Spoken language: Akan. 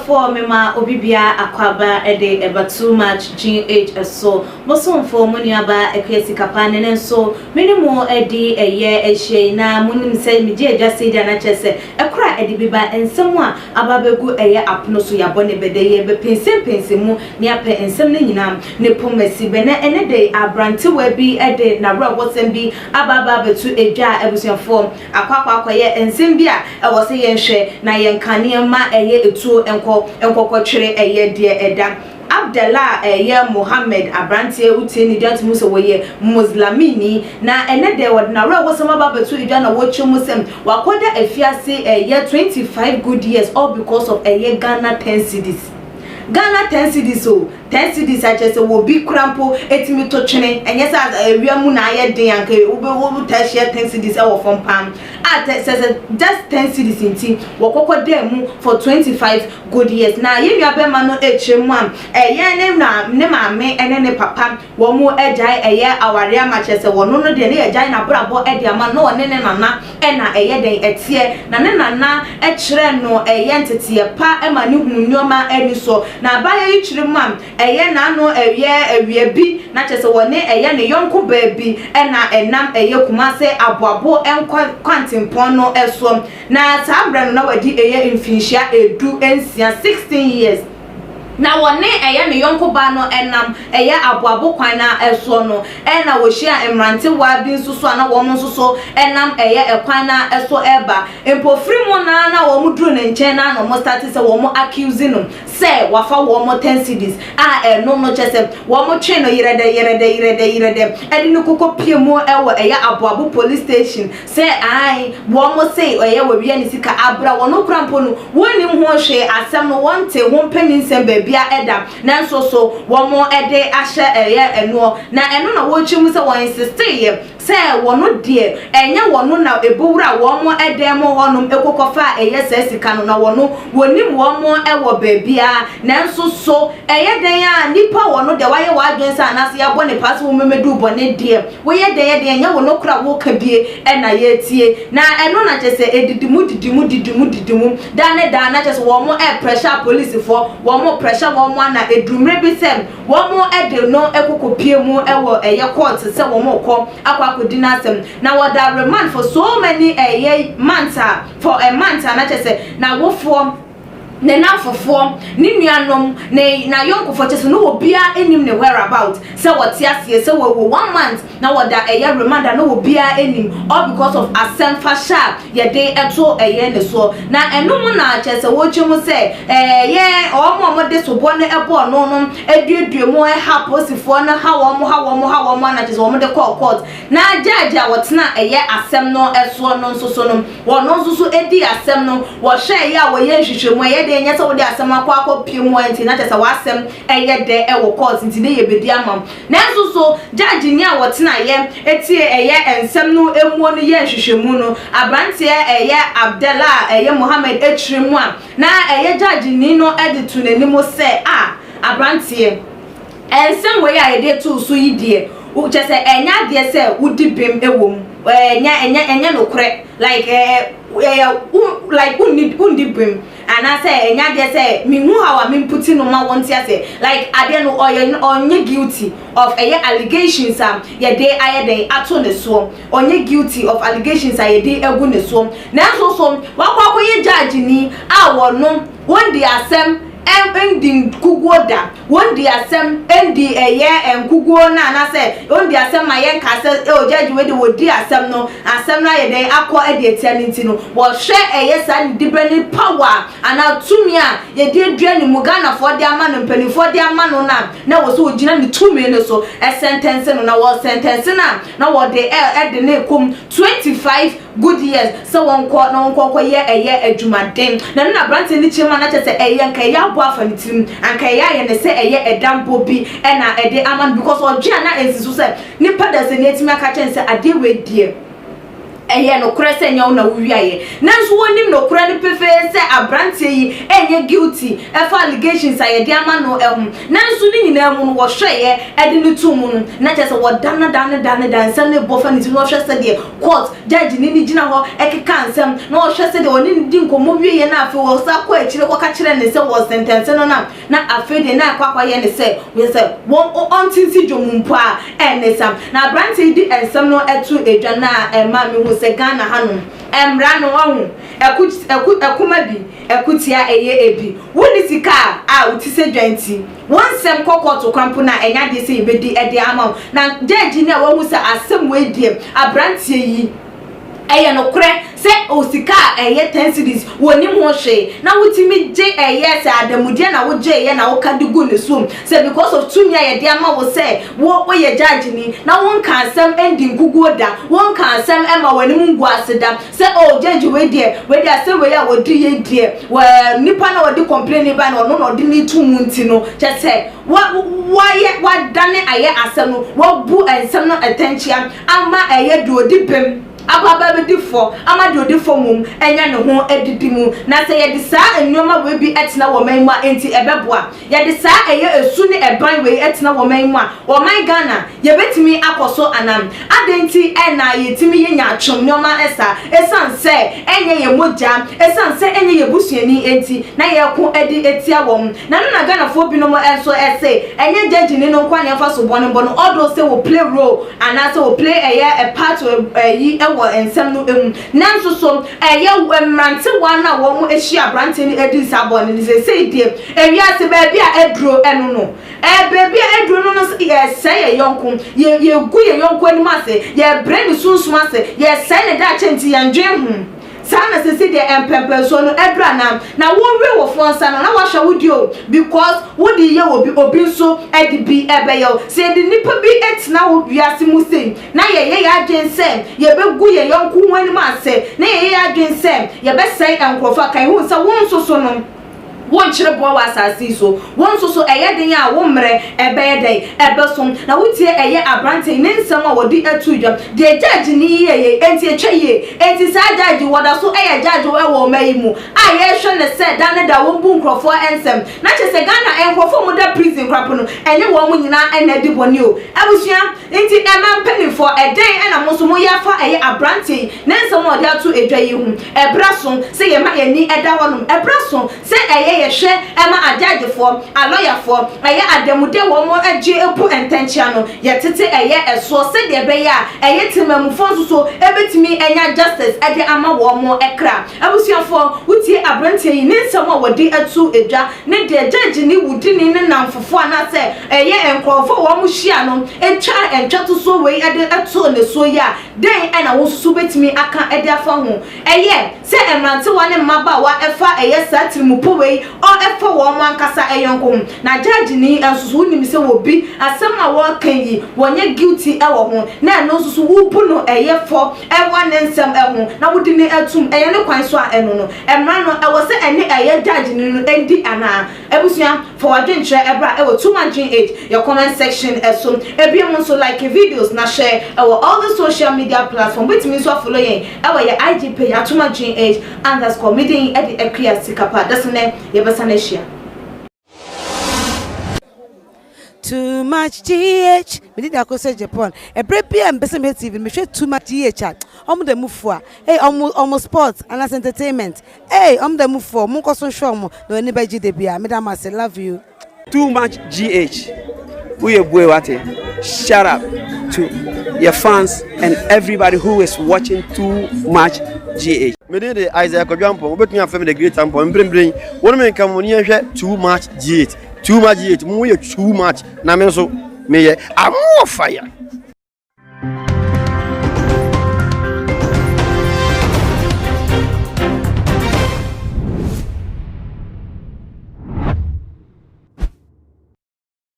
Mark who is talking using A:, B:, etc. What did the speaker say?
A: for me ma obibia akwaba ede eba too much GH so bosom for money aba ekwesi kapane nenso minimo edi eye ehye na munim se meje adjust na chese ekra edi biba ensem a ababegu eye apno so yabone bedeye be pensem ne ape ensem ne nyina ne pomasi be na ene de abrante wa bi ede na bra wosem bi ababa betu edwa ebusuafo akwa ye ensem bi a ewo se yenhwe na yenkane ma eye etu enkokotwere eye de eda Abdallah Muhammad Abrantie uteni dant muso woye Muslimini na ene de wodna re wosama babetu idwa na wochu musem wakoda afiase 25 good years all because of Ghana 10 cedis. Ghana 10 cedis so 10 cedis achese wo bi krampo etimi to twene enye sa wiamu na aye den anka wo ta share 10 cedis e wo fom pam says just 10 cedis inti wo kokoda mu for 25 good years na ye nua ma no echemu am ne maame ene ne papa wo mu ejai aware ama chese wo no de ne ejai na brabo ede ama no ne nana na den etie na ne nana kire no ntete pa ema ne hunu nyoma eni so na abaye yichiri mam na no awie bi na chese woni ne yonko baabi na enam kumase aboabo kwantimpon no eso na tabra no na wadi infinhia edu ensia 16 years na woni ne yonko ba no enam aboabo kwan na eso no na wo hia emrante wa bi nsuso na wo mo nsuso enam ekwan na eso eba empofri mo na wo mo duro ne nchen na no mo start se wo mo accuse no se wafa wo mo 10 cedis no chese wo mo twe no yerede edi no kokko pie mo ewo aboabo police station se wo mo se wo wi ani sika abra wo no krampo no woni ho hwe asem no wonte ho mpanin sem bia eda nanso so wo mo ede ahye eno na wo chimu se wo insist ye se wo no de enye wo no na ebowura wo mo ede mo honum ekokofa sika no na wo no wonim wo mo ewo baabia nanso so den a nipa wo no de waye wadwensa anase ya bone pass wo memedu bone de wo ye den enye wo no kura wo ka bie na ye tie na eno na chese edidimu da na chese wo mo pressure police for wo mo pressure wo mo na edumre bi sem wo mo ede no ekokopie mu ewo court se wo mo ko akwakodi na sem na wo da remand for so many months for a month na chese na wo for ne na fofo ni nuanom na yonko fo chese no obia enim ne whereabout se wote ase se wo 1 month na woda remand na obia enim all because of asem fasha ye dey eto ne so na enum na chese wo twemu se omo de so bo ne ebo no edueduemu ha posifo na ha wo mo na chese wo de court na judge a wotena asem no eso no nso no wo no nso edi asem no wo hwe a wo ye nhwehwemu enya so de asem akwa piem wanti na chese wasem de court nti ne ye bedi amam na nso so judge ni a wotena etie ensem no emuo no ye nhwehwemu no abrante Abdallah Muhammad echiremu a na judge ni no editu nanimo se abrante ensem we ya de to so yidie u chese enya de se udi bem ewom enya no kre like undi bem and I say enya de say me hu how me putting no ma want say like ade no onye guilty of allegations ye dey den ato ne so onye guilty of allegations ye dey egu ne so na so wakwa ye judge ni wono won dey asem ending kugoda won di asem endi kugo na say won di asem ma yen ka say judge we dey wodi asem no na ye dey akọ edi etianinti no wo hwe san different power ana tumi a ye dey duani mu Ghana for di ama no mpani for di ama no na wo so ogina ni tumi no so sentence no na wo sentence na wo dey ne kom 25 good years so won ko ye adwumaden na brand ni chema na chese nka ya bo afanitim anka ya ne se edambo bi na ede aman because odua na ensiso se nipa da se netimi aka chen se ade we die eye no kure se nya na wuwiaye nanso wonim no kure ne pefe se abrante yi enye guilty e for allegations aye de ama no nanso ni nyina mu no wo hweye e de ne tu mu no na che se wo dan nsem ne bofa ne ti no hwe se de court judge ni gina ho e keka nsem na wo hwe se de oni di nkomo wiye na afi wo sa kwa akire kwa ka kire ne se wo sentence no na afi de na kwa ye ne se we se wo ontinsi dwomumpo a enesam na abrante di ensem no etu edwa na ma me hu se Ghana hanom emra no ohu ekuma bi ekutia eye ebi woni sika a utise dwanti wonsem kokoto kwampo na enya de se ibedi ede ama na judge na wo hu se asem we die abrante yi eye no kure se osika eye 10 Cedis woni ho hwe na wutimi je eye se adamude na wo je eye na wo kadigu ne sum se because of tumi aye de ama wo se wo ye judge ni na won kan asem ending gugoda won kan asem ema woni mungu aseda se o judge we de asem we ya wo di ye de wa nipa na wo di complain ba na no di ni tumu nti no che se wa dane aye asem no wo bu ensem no attention ama eye do di bem ababa be difo ama de odifo mum enya ne ho edidi mu na se ye de saa enwoma we bi etena wo man mu enti ebeboa ye de saa eye esu ne eban we etena wo man mu wo man Ghana ye betimi akoso anam adenti ena ye timi ye nya atwom nyoma esan se enye ye moja esan se enye ye busuani enti na ye ko edi etia wo na no na Ghana fo bi no mo enso ese enye judge ni no kwa ne fa so bono odo se wo play role ana se wo play a part yi wo ensem no nanso so eye mrante wana wo mu ehyi abrante ni edi sabon ni se die ewiase ba bia edro eno no baby edro no ye say yonko ye gu ye yonko ani ma se ye brain sunsun ase ye say ne da chenti ye ndwen hu sana se de empempe so no edra na won we wo fonsa na wa hwa wudio because wodi ye obi so edi bi ebeyo se de nipa bi etina wo biase mu sei na ye adwen se ye begu ye yonko hu ani ma se na ye adwen se ye be sai enkrofa kan hu se won so no won chire bo wa asasi so won so eye den ya wo mre ebe den ebe so na wutie eye abrante ne nsem a wodi atudwa de judge ni ye enti etwaye enti sa judge woda so eye judge we wo mai mu a ye hwe ne se dan da wo bu nkrofo ensem na che se Ghana enkrofo mu da prison krapo no enye wo mu nyina ena di boni o abusua enti ema mpani for eden ena mo so mo ya fa eye abrante ne nsem odi atu edwaye hu ebra so se ye ma ye ni eda honum ebra so se eye yehwe ema ajaje for a lawyer for eye ademude wo mo age epu intention no yetete eye eso se de be ya eye timamufo so ebetimi enya justice ede ama wo mo ekra abusuafo wutie abrante yi ne nsem a wodi atu edwa ne de judge ni wudi ni ne namfofo ana se eye enkrofo wo mo hia no etwa entwato so we ede atu ne so ya den ena wo susu betimi aka ede afa ho eye se emrante wane maba wa efa eye satirimupo we o efa wo mo ankasa eyonko na judge ni ensusu nim se wo bi asem na wo kan yi wonye guilty e wo ho na no susu wo bu no eye fo e wa ne nsem e ho na wodi ne atum eye ne kwan so a eno no emra no e wo se ene eye judge ni no endi ana ebusua for wadwentre ebra e wo too much age your comment section eso ebiem so like videos na share e wo all the social media platform which means so follow yen e wo your IG page too much age_meeting e de clear sikapa that's ne ye besa na share
B: too much GH. Me did akose Japan. E brepi am bese me TV. Me share too much GH. Omo de move for. Hey, omo sports and as entertainment. Hey, omo de move for. Mo koso show mo. No any by GD bia. Me da ma say love you.
C: Too much GH. We are boy wate. Shout out to your fans and everybody who is watching Too Much GH. Me did the Isaiah Kodwampo. We between family the great tampo. Mbring. One man come on here Too Much GH. Too much GH. Mo too much. Na me so me I'm more fire.